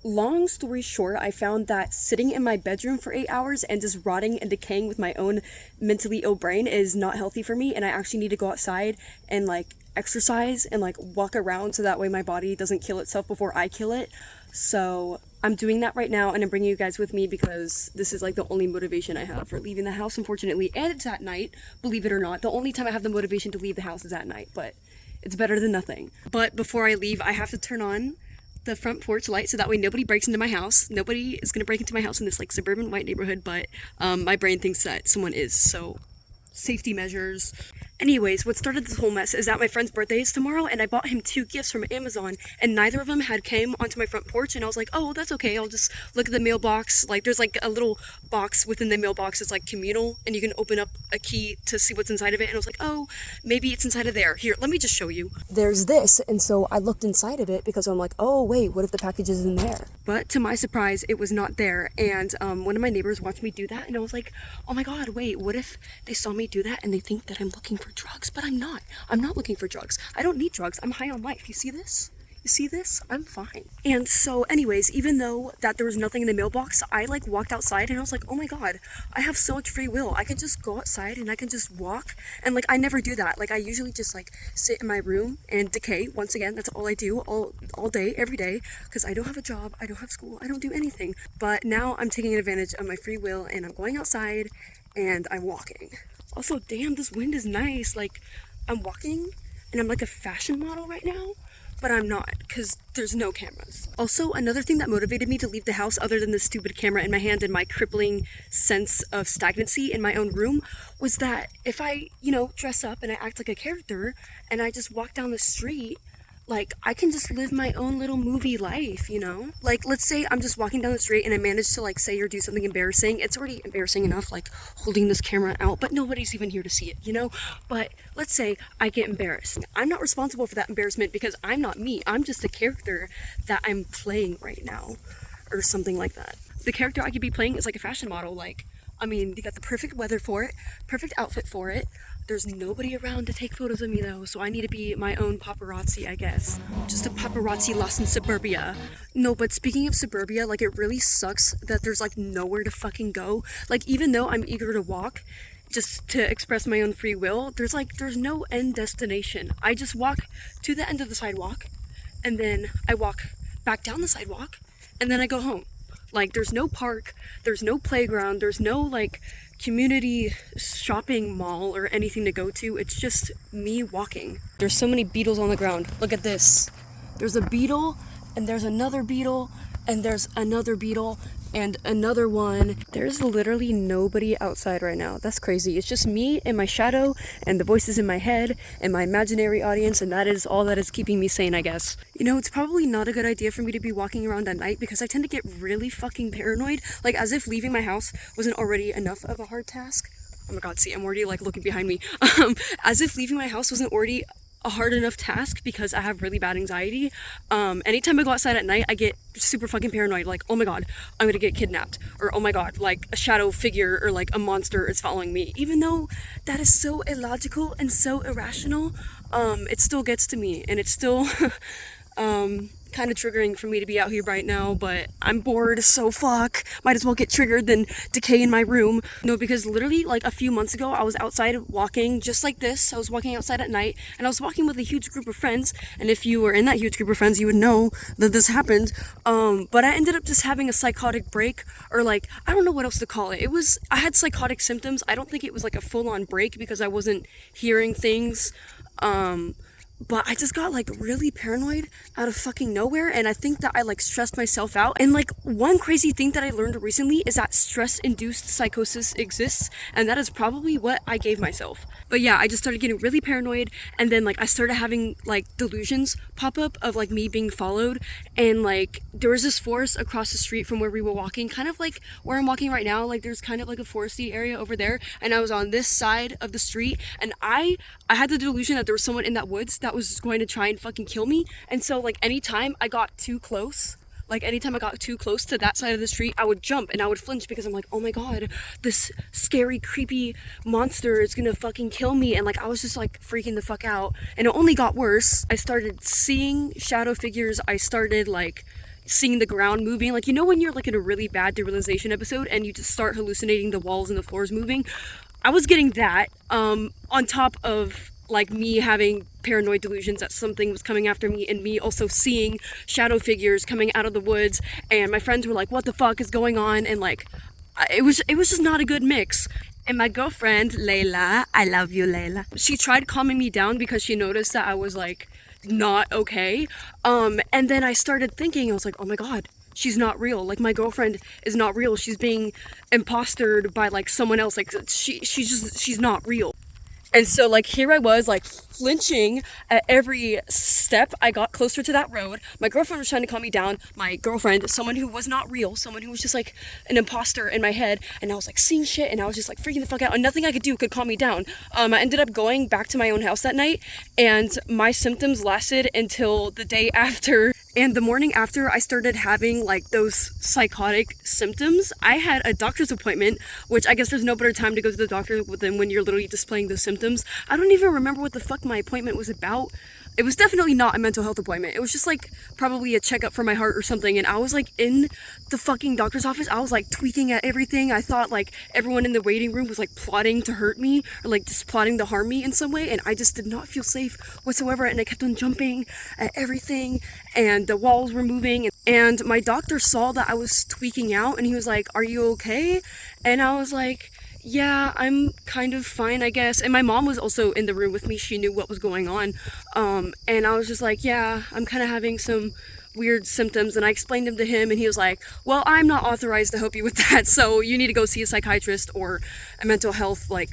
long story short, I found that sitting in my bedroom for 8 hours and just rotting and decaying with my own mentally ill brain is not healthy for me, and I actually need to go outside and like exercise and like walk around so that way my body doesn't kill itself before I kill it. So I'm doing that right now, and I'm bringing you guys with me because this is like the only motivation I have for leaving the house, unfortunately, and it's at night, believe it or not. The only time I have the motivation to leave the house is at night, but it's better than nothing. But before I leave, I have to turn on the front porch light so that way nobody breaks into my house. Nobody is gonna break into my house in this like suburban white neighborhood, but my brain thinks that someone is, so safety measures. Anyways, what started this whole mess is that my friend's birthday is tomorrow, and I bought him 2 gifts from Amazon, and neither of them had came onto my front porch, and I was like, oh, that's okay, I'll just look at the mailbox. Like, there's like a little box within the mailbox, it's like communal, and you can open up a key to see what's inside of it, and I was like, oh, maybe it's inside of there. Here, let me just show you. There's this, and so I looked inside of it because I'm like, oh, wait, what if the package is in there? But to my surprise, it was not there, and one of my neighbors watched me do that, and I was like, oh my god, wait, what if they saw me do that and they think that I'm looking for drugs? But I'm not. I'm not looking for drugs. I don't need drugs. I'm high on life. You see this? You see this? I'm fine. And so anyways, even though that there was nothing in the mailbox, I like walked outside and I was like, oh my god, I have so much free will. I can just go outside and I can just walk. And like, I never do that. Like, I usually just like sit in my room and decay. Once again, that's all I do all day, every day, because I don't have a job, I don't have school, I don't do anything. But now I'm taking advantage of my free will and I'm going outside and I'm walking. Also, damn, this wind is nice. Like, I'm walking and I'm like a fashion model right now, but I'm not because there's no cameras. Also, another thing that motivated me to leave the house, other than the stupid camera in my hand and my crippling sense of stagnancy in my own room, was that if I, dress up and I act like a character and I just walk down the street, like, I can just live my own little movie life, Like, let's say I'm just walking down the street and I manage to, like, say or do something embarrassing. It's already embarrassing enough, like, holding this camera out, but nobody's even here to see it, But let's say I get embarrassed. I'm not responsible for that embarrassment because I'm not me. I'm just a character that I'm playing right now, or something like that. The character I could be playing is like a fashion model. Like, I mean, you got the perfect weather for it, perfect outfit for it. There's nobody around to take photos of me though, so I need to be my own paparazzi, I guess. Just a paparazzi lost in suburbia. No, but speaking of suburbia, like, it really sucks that there's like nowhere to fucking go. Like, even though I'm eager to walk, just to express my own free will, there's no end destination. I just walk to the end of the sidewalk, and then I walk back down the sidewalk, and then I go home. Like, there's no park, there's no playground, there's no like community shopping mall or anything to go to. It's just me walking. There's so many beetles on the ground. Look at this. There's a beetle, and there's another beetle, and there's another beetle, and another one. There's literally nobody outside right now. That's crazy. It's just me and my shadow and the voices in my head and my imaginary audience, and that is all that is keeping me sane, I guess. It's probably not a good idea for me to be walking around at night because I tend to get really fucking paranoid, like as if leaving my house wasn't already enough of a hard task. Oh my god, see, I'm already like looking behind me. As if leaving my house wasn't already a hard enough task because I have really bad anxiety. Anytime I go outside at night, I get super fucking paranoid. Like, oh my god, I'm gonna get kidnapped. Or oh my god, like a shadow figure or like a monster is following me. Even though that is so illogical and so irrational, it still gets to me. And it's still kind of triggering for me to be out here right now, but I'm bored, so fuck. Might as well get triggered than decay in my room. No, because literally like a few months ago, I was outside walking just like this. I was walking outside at night, and I was walking with a huge group of friends, and if you were in that huge group of friends, you would know that this happened. But I ended up just having a psychotic break, or like, I don't know what else to call it. I had psychotic symptoms. I don't think it was like a full-on break because I wasn't hearing things. But I just got like really paranoid out of fucking nowhere, and I think that I like stressed myself out. And like, one crazy thing that I learned recently is that stress-induced psychosis exists, and that is probably what I gave myself. But yeah, I just started getting really paranoid, and then like I started having like delusions pop up of like me being followed, and like there was this forest across the street from where we were walking, kind of like where I'm walking right now. Like, there's kind of like a foresty area over there, and I was on this side of the street, and I had the delusion that there was someone in that woods that was going to try and fucking kill me. And so like anytime I got too close to that side of the street, I would jump and I would flinch because I'm like, oh my god, this scary creepy monster is gonna fucking kill me. And like, I was just like freaking the fuck out, and it only got worse. I started seeing shadow figures. I started like seeing the ground moving. Like, you know when you're like in a really bad derealization episode and you just start hallucinating the walls and the floors moving? I was getting that, on top of like me having paranoid delusions that something was coming after me, and me also seeing shadow figures coming out of the woods, and my friends were like, what the fuck is going on? And like, it was just not a good mix. And my girlfriend, Layla, I love you, Layla, she tried calming me down because she noticed that I was like not okay. And then I started thinking, I was like, oh my god, she's not real. Like, my girlfriend is not real. She's being impostered by like someone else. Like, she's not real. And so, like, here I was, like, flinching at every step I got closer to that road. My girlfriend was trying to calm me down. My girlfriend, someone who was not real, someone who was just, like, an imposter in my head. And I was, like, seeing shit, and I was just, like, freaking the fuck out. And nothing I could do could calm me down. I ended up going back to my own house that night, and my symptoms lasted until the day after. And the morning after I started having like those psychotic symptoms, I had a doctor's appointment, which I guess there's no better time to go to the doctor than when you're literally displaying those symptoms. I don't even remember what the fuck my appointment was about. It was definitely not a mental health appointment. It was just like probably a checkup for my heart or something. And I was like in the fucking doctor's office. I was like tweaking at everything. I thought like everyone in the waiting room was like plotting to hurt me or like just plotting to harm me in some way. And I just did not feel safe whatsoever. And I kept on jumping at everything, and the walls were moving. And my doctor saw that I was tweaking out, and he was like, "Are you okay?" And I was like, yeah, I'm kind of fine, I guess. And my mom was also in the room with me. She knew what was going on. And I was just like, yeah, I'm kind of having some weird symptoms. And I explained them to him, and he was like, well, I'm not authorized to help you with that. So you need to go see a psychiatrist or a mental health, like,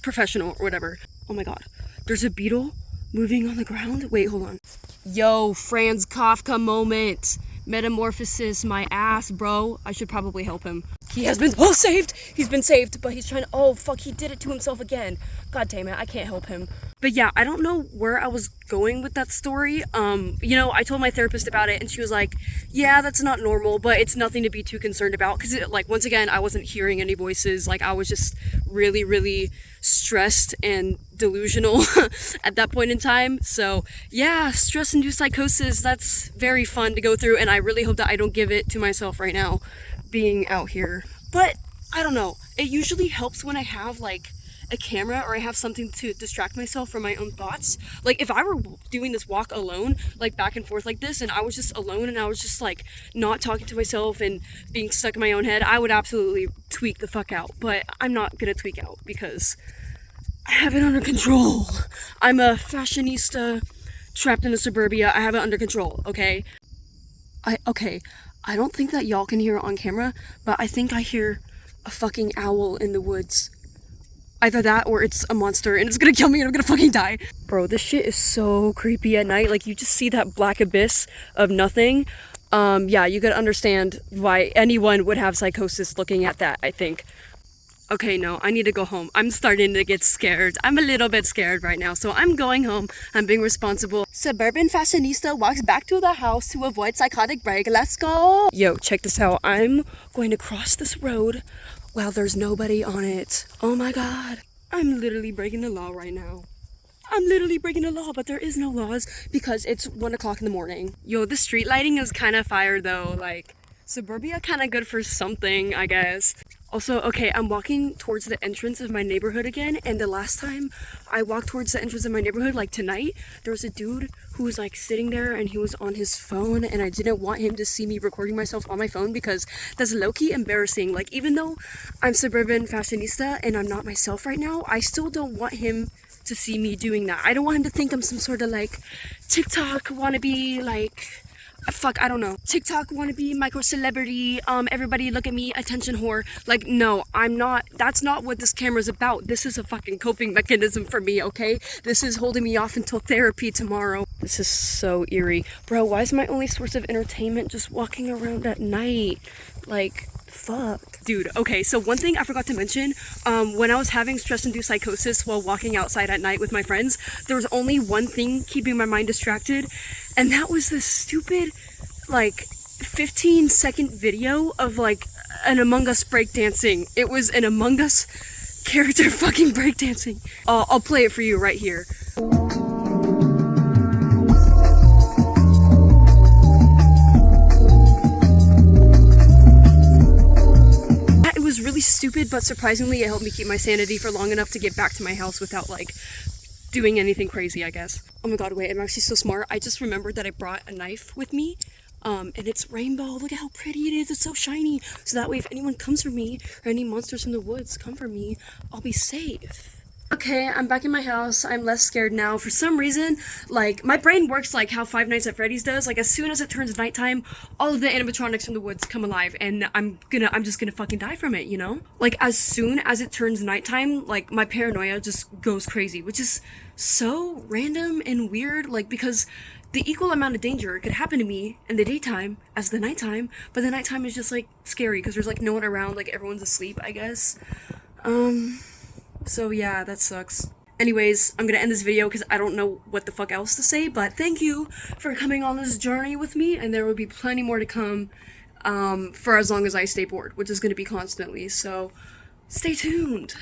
professional or whatever. Oh my God, there's a beetle moving on the ground. Wait, hold on. Yo, Franz Kafka moment. Metamorphosis my ass, bro. I should probably help him. He has been saved. He's been saved, but he's trying to, oh fuck, he did it to himself again. God damn it, I can't help him. But yeah, I don't know where I was going with that story. You know, I told my therapist about it, and she was like, yeah, that's not normal, but it's nothing to be too concerned about. Because, like, once again, I wasn't hearing any voices. Like, I was just really, really stressed and delusional at that point in time. So, yeah, stress-induced psychosis, that's very fun to go through, and I really hope that I don't give it to myself right now, being out here. But, I don't know. It usually helps when I have, like, a camera or I have something to distract myself from my own thoughts. Like, if I were doing this walk alone, like back and forth like this, and I was just alone and I was just like not talking to myself and being stuck in my own head, I would absolutely tweak the fuck out. But I'm not gonna tweak out because I have it under control. I'm a fashionista trapped in a suburbia. I have it under control, okay? I don't think that y'all can hear it on camera, but I think I hear a fucking owl in the woods. Either that or it's a monster and it's gonna kill me and I'm gonna fucking die. Bro, this shit is so creepy at night. Like, you just see that black abyss of nothing. Yeah, you could understand why anyone would have psychosis looking at that, I think. Okay, no, I need to go home. I'm starting to get scared. I'm a little bit scared right now, so I'm going home. I'm being responsible. Suburban fashionista walks back to the house to avoid psychotic break. Let's go! Yo, check this out. I'm going to cross this road while there's nobody on it. Oh my God. I'm literally breaking the law right now. I'm literally breaking the law, but there is no laws because it's 1 o'clock in the morning. Yo, the street lighting is kind of fire though. Like, suburbia kind of good for something, I guess. Also, okay, I'm walking towards the entrance of my neighborhood again, and the last time I walked towards the entrance of my neighborhood, like tonight, there was a dude who was like sitting there and he was on his phone, and I didn't want him to see me recording myself on my phone because that's low-key embarrassing. Like, even though I'm suburban fashionista and I'm not myself right now, I still don't want him to see me doing that. I don't want him to think I'm some sort of like TikTok wannabe, like, fuck, I don't know, TikTok wannabe micro celebrity, everybody look at me, attention whore. Like, no, I'm not. That's not what this camera's about. This is a fucking coping mechanism for me, okay? This is holding me off until therapy tomorrow. This is so eerie. Bro, why is my only source of entertainment just walking around at night? Like, fuck. Dude, okay, so one thing I forgot to mention, when I was having stress-induced psychosis while walking outside at night with my friends, there was only one thing keeping my mind distracted, and that was this stupid, like, 15-second video of, like, an Among Us breakdancing. It was an Among Us character fucking breakdancing. I'll play it for you right here. stupid, but surprisingly it helped me keep my sanity for long enough to get back to my house without like doing anything crazy, I guess. Oh my god, wait, I'm actually so smart. I just remembered that I brought a knife with me. And it's rainbow. Look at how pretty it is. It's so shiny. So that way if anyone comes for me, or any monsters from the woods come for me, I'll be safe. Okay, I'm back in my house. I'm less scared now. For some reason, like, my brain works like how Five Nights at Freddy's does. Like, as soon as it turns nighttime, all of the animatronics from the woods come alive, and I'm just gonna fucking die from it, you know? Like, as soon as it turns nighttime, like, my paranoia just goes crazy, which is so random and weird, like, because the equal amount of danger could happen to me in the daytime as the nighttime, but the nighttime is just, like, scary, because there's, like, no one around, like, everyone's asleep, I guess. So yeah, that sucks. Anyways, I'm gonna end this video because I don't know what the fuck else to say, but thank you for coming on this journey with me, and there will be plenty more to come, for as long as I stay bored, which is gonna be constantly, so stay tuned.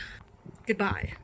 Goodbye.